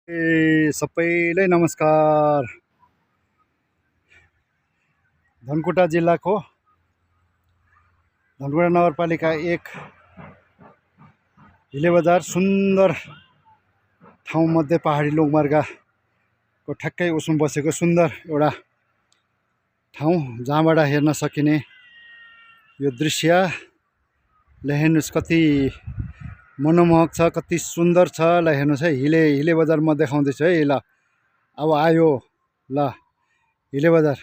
सबैलाई नमस्कार। धनकुटा जिल्लाको धनकुटा नगरपालिका 1 हिले बजार सुन्दर ठाउँ मध्ये पहाडी लोकमार्गको ठ्याक्कै उसमा बसेको सुन्दर एउटा ठाउँ जहाँबाट हेर्न सकिने यो दृश्य ल हेर्नुस् कति मनमोहक छ, कति सुन्दर छ। ल हेर्नुस् है, हिले बजार म देखाउँदैछु है। ल अब आयो ल हिले बजार।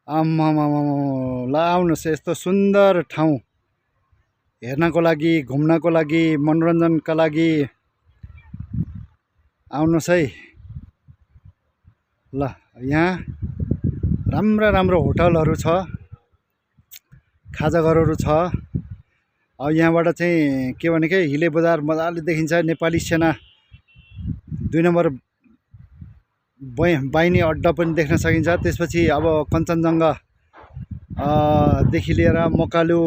आम्मामामा ल आउनुहोस्, यस्तो सुन्दर ठाउँ हेर्नको लागि, घुम्नको लागि, मनोरञ्जनका लागि आउनुहोस् है। ल यहाँ राम्रो होटलहरू छ, खाजाघरहरू छ। अब यहाँबाट चाहिँ के भने के हिले बजार मजाले देखिन्छ। नेपाली सेना 2 नम्बर बाहिनी अड्डा पनि देख्न सकिन्छ। त्यसपछि अब कञ्चनजङ्घा देखि लिएर मकालु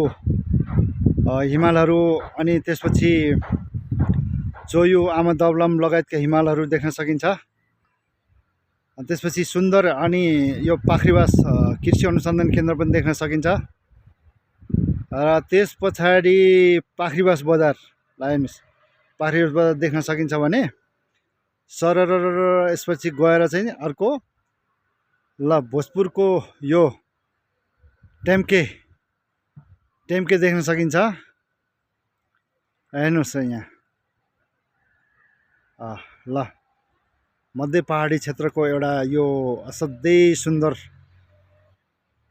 हिमालहरू, अनि त्यसपछि जोयु आमादबलम लगायतका हिमालहरू देख्न सकिन्छ। त्यसपछि सुन्दर अनि यो पाखरीबास कृषि अनुसन्धान केन्द्र पनि देख्न सकिन्छ। र त्यस पछाडि पाखरीबास बजार हेर्नुस्, पाखरीबास बजार देख्न सकिन्छ भने सरर यसपछि गएर चाहिँ अर्को ल भोजपुरको यो टेम्के देख्न सकिन्छ। हेर्नुहोस् यहाँ ल मध्य पहाडी क्षेत्रको एउटा यो असाध्यै सुन्दर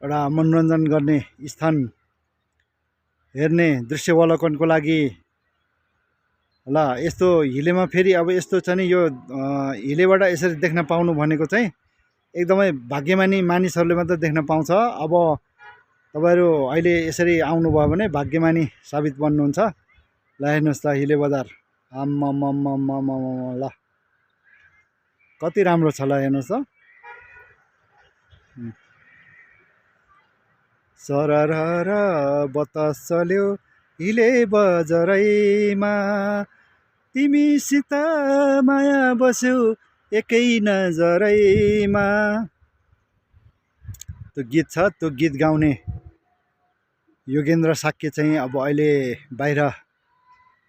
एउटा मनोरञ्जन गर्ने स्थान, हेर्ने दृश्यावलोकनको लागि। ल यस्तो हिलेमा फेरि अब यस्तो छ नि, यो हिलेबाट यसरी देख्न पाउनु भनेको चाहिँ एकदमै भाग्यमानी मानिसहरूले मात्र देख्न पाउँछ। अब तपाईहरु अहिले यसरी आउनुभयो भने भाग्यमानी साबित बन्नुहुन्छ। ल हेर्नुहोस् त हिले बजार, आम्मामामामामा ल कति राम्रो छ। ल हेर्नुहोस् त, सरर बतास चल्यो हिले बजारैमा, तिमीसित माया बस्यो एकै नजरैमा। त्यो गीत छ, त्यो गीत गाउने योगेन्द्र साक्य चाहिँ अब अहिले बाहिर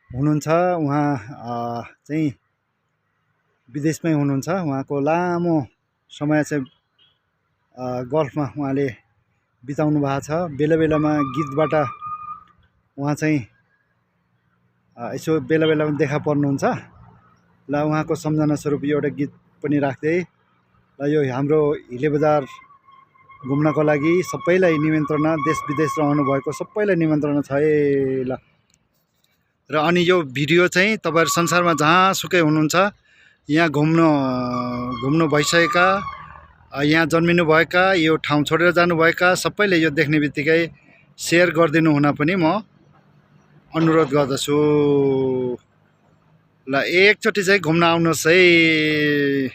हुनुहुन्छ। उहाँ चाहिँ विदेशमै हुनुहुन्छ। उहाँको लामो समय चाहिँ गल्फमा उहाँले बिताउनु भएको छ। बेला बेलामा गीतबाट उहाँ चाहिँ यसो बेला बेलामा देखा पर्नुहुन्छ। ल उहाँको सम्झना स्वरूप एउटा गीत पनि राख्दै ल यो हाम्रो हिले बजार घुम्नको लागि सबैलाई निमन्त्रणा, देश विदेश रहनु भएको सबैलाई निमन्त्रणा छ है। ल र अनि यो भिडियो चाहिँ तपाईहरु संसारमा जहाँसुकै हुनुहुन्छ, यहाँ घुम्नु भइसकेका, यहाँ जन्मिनु भएका, यो ठाउँ छोडेर जानुभएका सबैले यो देख्ने बित्तिकै सेयर गरिदिनु हुन पनि म अनुरोध गर्दछु। ल एकचोटि चाहिँ घुम्न आउनुहोस् है।